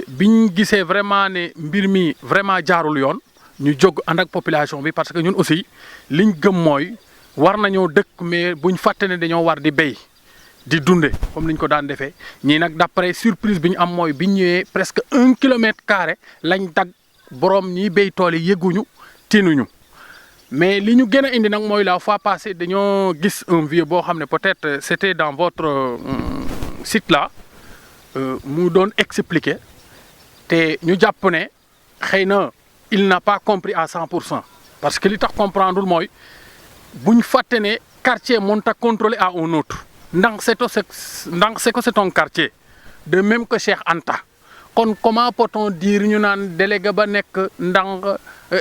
biñ gisee vraiment ne mbir mi vraiment jaarul yoon ñu jóg ànd ak population bi parce que ñun aussi liñ gëm mooy war nañoo dëkk mais buñ fàtte ne dañoo war di béy di dunde comme niñ ko daan defee ñii nag d'après surprise bi ñu am mooy biñ ñëwee presque 1 kilomètre carré lañ dagg borom ñiy béy tool yi yëguñu tinuñu mais li ñu gën a indi nag mooy la fois passée dañoo gis un vieux boo xam ne peut-être c'était dans votre site là mu doon expliquer te ñu jàpp ne xëy na il n'a pas compris à 100% parce que li tax comprendre mooy buñ fàtte ne quartier mënut a contrôler à un autre ndax c'est que c'est un quartier de même que Cheikh Anta kon comment peut-on dire ñu naan délégué ba nekk ndax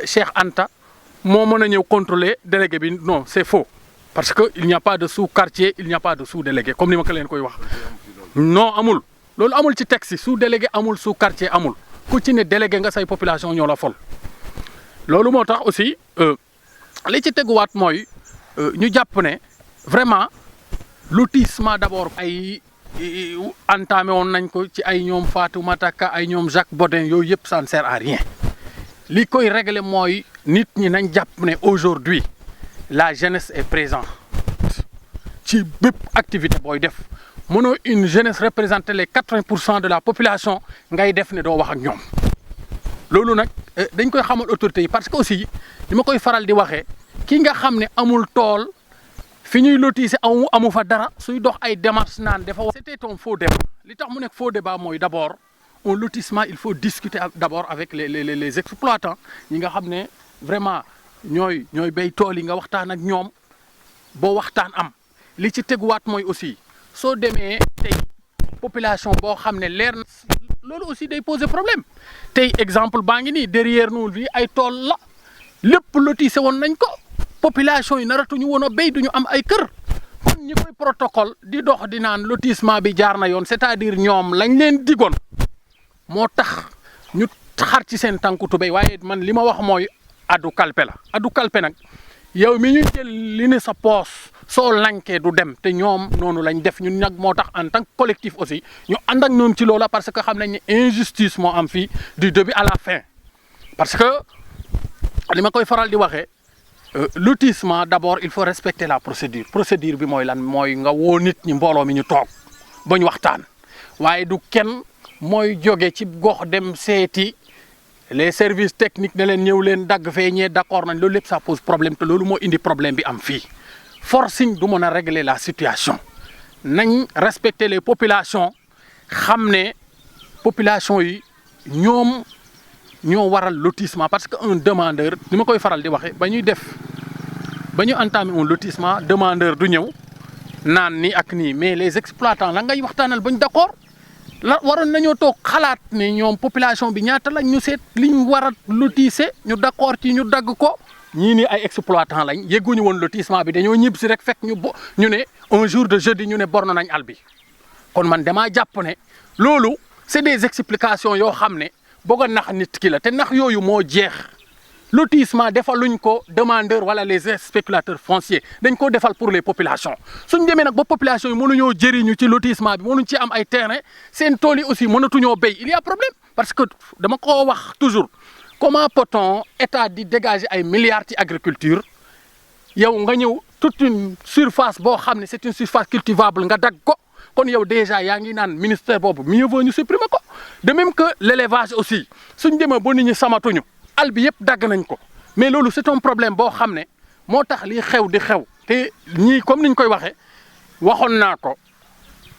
Cheikh Anta moo mën a ñëw contrôler délégué bi non c'est faux parce que il n'y a pas de sous-quartier il n'y a pas de sous-délégué comme ni ma ko leen koy wax non amul loolu amul ci texte yi sous-délégué amul sous-quartier amul ku ci ne délégué nga say population ñoo la fol loolu moo tax aussi li ci teguwaat mooy ñu jàpp ne vraiment lotissement d'abord ay entamé woon nañ ko ci ay ñoom Fatoumata Ka ay ñoom Jacques Bodin yooyu yëpp ça ne sert à rien li koy régler mooy nit ñi nañ jàpp ne aujourd'hui la jeunesse est présente ci bépp activité booy def mënoo une jeunesse représenter les 80% de la population ngay def ne doo wax ak ñoom loolu nag dañ koy xamal autorités yi parce que aussi li ma koy faral di waxee ki nga xam ne amul tool fi ñuy lotisser amu fa dara suy dox ay démarches naan dafa c'était un faux débat li tax mu nekk faux débat mooy d'abord un lotissement il faut discuter d'abord avec les exploitants ñi nga xam ne vraiment ñooy béy tool yi nga waxtaan ak ñoom boo waxtaan am li ci teguwaat mooy aussi soo demee tey population boo xam ne leer na loolu aussi day poser problème tey exemple baa ngi nii derrière nous fii ay tool la lépp lotissé woon nañ ko population yi naratuñu woon a béy duñu am ay kër kon ñi koy protocole di dox di naan lotissement bi jaar na yoon c'est-à-dire ñoom lañ leen digoon moo tax ñu xar ci seen tànku tubéy waaye man li ma wax mooy addu kalpe la addu kalpe nag yow mi ñu jël li ne sa poos soo lankee du dem te ñoom noonu lañ def ñun nag moo tax en tant que collectif aussi ñu ànd ak ñoom ci loola parce que xam nañ ne injustice moo am fii du début à la fin parce que li ma koy faral di waxee lotissement d'abord il faut respecter la procédure bi mooy lan mooy nga woo nit ñi mbooloo mi ñu toog ba ñu waxtaan waaye du kenn mooy jóge ci gox dem seeti les services techniques ne leen ñëw leen dagg fee ñee d'accord nañ loolu lépp ça pose problème te loolu moo indi problème bi am fii forcing du mën a régler la situation nañ respecter les populations xam ne population yi ñoom ñoo waral lotissement parce que un demandeur ni ma koy faral di waxee ba ñu entamer un lotissement demandeur du ñëw naan nii ak nii mais les exploitants la ngay waxtaanal bañ d'accord la waroon nañoo toog xalaat ne ñoom population bi ñaata lañ ñu seet liñ war a lotisser ñu d'accord ci ñu dagg ko ñii nii ay exploitants lañ yegguñu woon lotissement bi dañoo ñib si rek fekk ñu ne un jour de jeudi ñu ne borno nañ àll bi kon man damaa jàpp ne loolu c'est des explications yoo xam ne bëgg a nax nit ki la te nax yooyu moo jeex lotissement defaluñ ko demandeur wala les spéculateurs fonciers dañ ko defal pour les populations suñ demee nag ba population yi mënuñoo jëriñu ci lotissement bi mënuñ ci am ay terrain seen tool yi aussi mënatuñoo béy il y a problème parce que dama ko wax toujours comment peut-on état di dégager ay milliards ci agriculture yow nga ñëw toute une surface boo xam ne c'est une surface cultivable nga dagg ko kon yow déjà yaa ngi naan ministère boobu mieux vaut ñu supprimer ko de même que l'élevage aussi suñ demee ba nit ñi samatuñu àll bi yëpp dagg nañ ko mais loolu c'est un problème boo xam ne moo tax lii xew di xew te ñii comme niñ koy waxee waxoon naa ko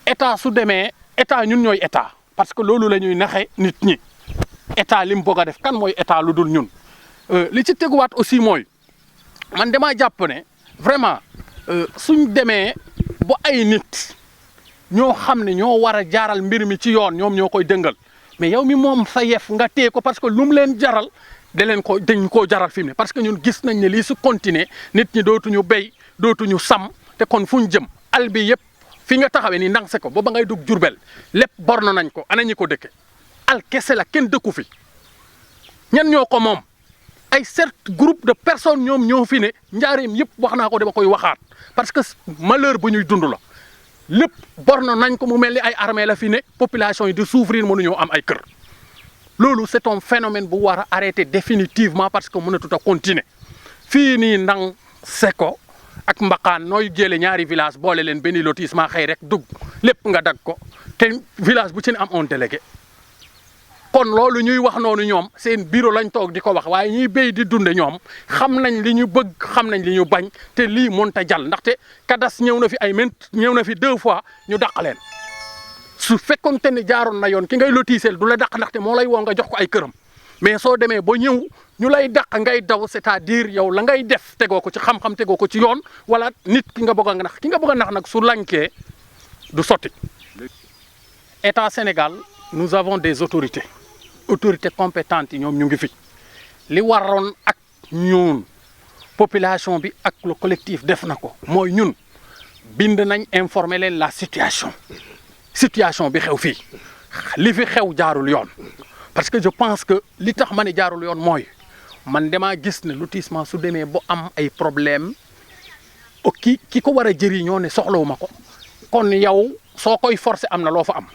état su demee état ñun ñooy état parce que loolu la ñuy naxe nit ñi état li mu bëgg a def kan mooy état lu dul ñun li ci teguwaat aussi mooy man damaa jàpp ne vraiment suñ demee ba ay nit ñoo xam ne ñoo war a jaaral mbir mi ci yoon ñoom ñoo koy dëngal mais yow mi moom sa yef nga téye ko parce que lu mu leen jaral dañ koo jaral fi mu ne parce que ñun gis nañ ne lii su continuer nit ñi dootuñu béy dootuñu sàmm te kon fu ñu jëm àll bi yëpp fi nga taxawee ni ndang se ko ba ngay dugg Jurbel lépp borno nañ ko ana ñi ko dëkke al kese la kenn dëkku fi ñan ñoo ko moom ay certes groupe de personnes ñoom ñoo fi ne njaareem yëpp wax naa ko dama koy waxaat parce que malheur bu ñuy dund la lépp borno nañ ko mu mel ni ay armée la fi ne population yi di souffrir mënuñoo am ay kër c'est un phénomène bu war a arrêter définitivement parce que mënatut a continuer fii nii Ndang Seko ak Mbaxaan nooy jëlee ñaari village boole leen benn lotissement xëy rek dugg lépp nga dag ko te village bu ci ne am un délégué kon loolu ñuy wax noonu ñoom seen bureau lañ toog di ko wax waaye ñuy béy di dunde ñoom xam nañ li ñu bëgg xam nañ li ñu bañ te lii mënut a jàll ndaxte kadas ñëw na fi ñëw na fi 2 fois ñu dàq leen su fekkonte ne jaaroon na yoon ki ngay lotiseel du la dàq ndaxte moo lay woo nga jox ko ay këram mais soo demee ba ñëw ñu lay dàq ngay daw c'est-à-dire yow la ngay def tegoo ko ci xam-xam tegoo ko ci yoon wala nit ki nga bëgg a nax ki nga bëgg a nax nag su lankee du sotti. État Sénégal nous avons des autorités compétentes yi ñoom ñu ngi fi li waroon ak ñun population bi ak le collectif def na ko mooy ñun bind nañ informer leen la situation bi xew fii li fi xew jaarul yoon parce que je pense que li tax ma ne jaarul yoon mooy man damaa gis ne lotissement su demee ba am ay problème ki ko war a jëriñoo ne soxlawuma ko kon yow soo koy forcer am na loo fa am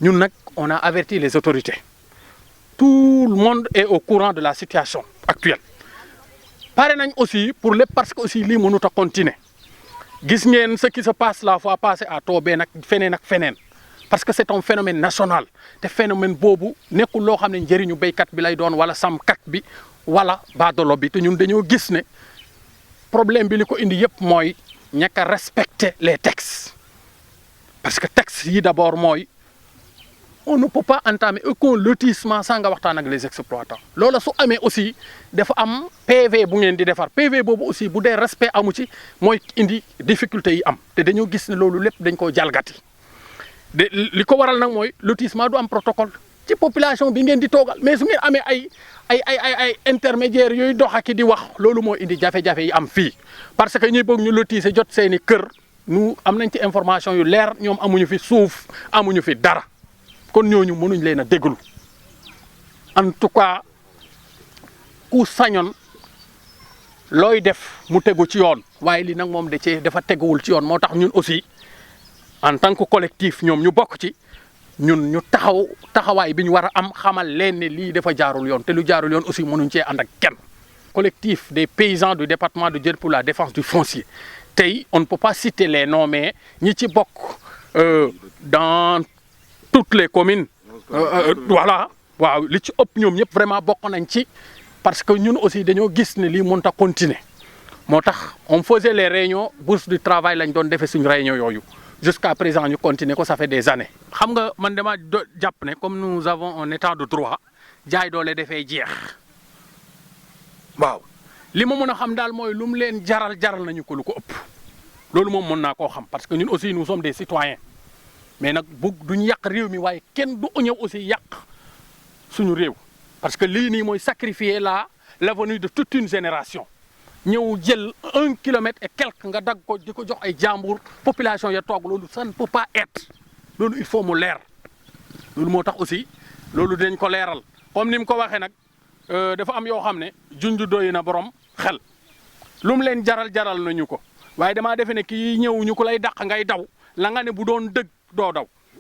ñun nag on a averti les autorités tout le monde est au courant de la situation actuelle pare nañ aussi pour lépp parce que aussi lii mënut a continuer gis ngeen ce qui se passe la fois passée à Tobé nag feneen ak feneen parce que c'est un phénomène national te phénomène boobu nekkul loo xam ne njëriñu béykat bi lay doon wala sàmmkat bi wala baadolo bi te ñun dañoo gis ne problème bi li ko indi yëpp mooy ñàkk a respecter les textes parce que textes yi d'abord mooy on ne peut pas entamer aucun lotissement sans nga waxtaan ak les exploitants loola su amee aussi dafa am PV bu ngeen di defar PV boobu aussi bu dee respect amu ci mooy indi difficulté yi am te dañoo gis ne loolu lépp dañ koo jalgati de li ko waral nag mooy lotissement du am protocole ci population bi ngeen di toogal mais su ngeen amee ay intermédiaires yooyu dox ak di wax loolu moo indi jafe-jafe yi am fii parce que ñuy bëgg ñu lotisser jot seeni kër nu am nañ ci information yu leer ñoom amuñu fi suuf amuñu fi dara kon ñooñu mënuñ leen a déglu en tout cas ku sañoon looy def mu tegu ci yoon waaye li nag moom dafa teguwul ci yoon moo tax ñun aussi en tant que collectif ñoom ñu bokk ci ñun ñu taxawaay bi ñu war a am xamal leen ne lii dafa jaarul yoon te lu jaarul yoon aussi mënuñ cee ànd ak kenn. collectif des paysans du département de Diène pour la défense du foncier tey on ne peut pas citer les noms mais ñi ci bokk dans toutes les communes voilà waaw li ci ëpp ñoom ñëpp vraiment bokk nañ ci parce que ñun aussi dañoo gis ne lii mënut a continuer moo tax on faisait les réunions bourse du travail lañ doon defee suñu réunion yooyu jusqu'à présent ñu continuer ko ça fait des années. xam nga man dama jàpp ne comme nous avons un état de droit jaay doole dafay jeex waaw li ma mën a xam daal mooy lu mu leen jaral nañu ko lu ko ëpp loolu moom mën naa koo xam parce que ñun aussi nous sommes des citoyens. mais nag duñu yàq réew mi waaye kenn du ñëw aussi yàq suñu réew parce que lii nii mooy sacrifier l'avenir de toute une génération ñëw jël 1 kilomètre et quelque nga dagg ko di ko jox ay jàmbur population ya toog loolu ça ne peut pas être loolu il faut mu leer loolu moo tax aussi loolu dañ ko leeral comme ni mu ko waxee nag dafa am yoo xam ne junj doy na borom xel lu mu leen jaral nañu ko waaye damaa defe ne kii ñëw ñu ko lay dàq ngay daw la nga ne bu doon dëgg doo daw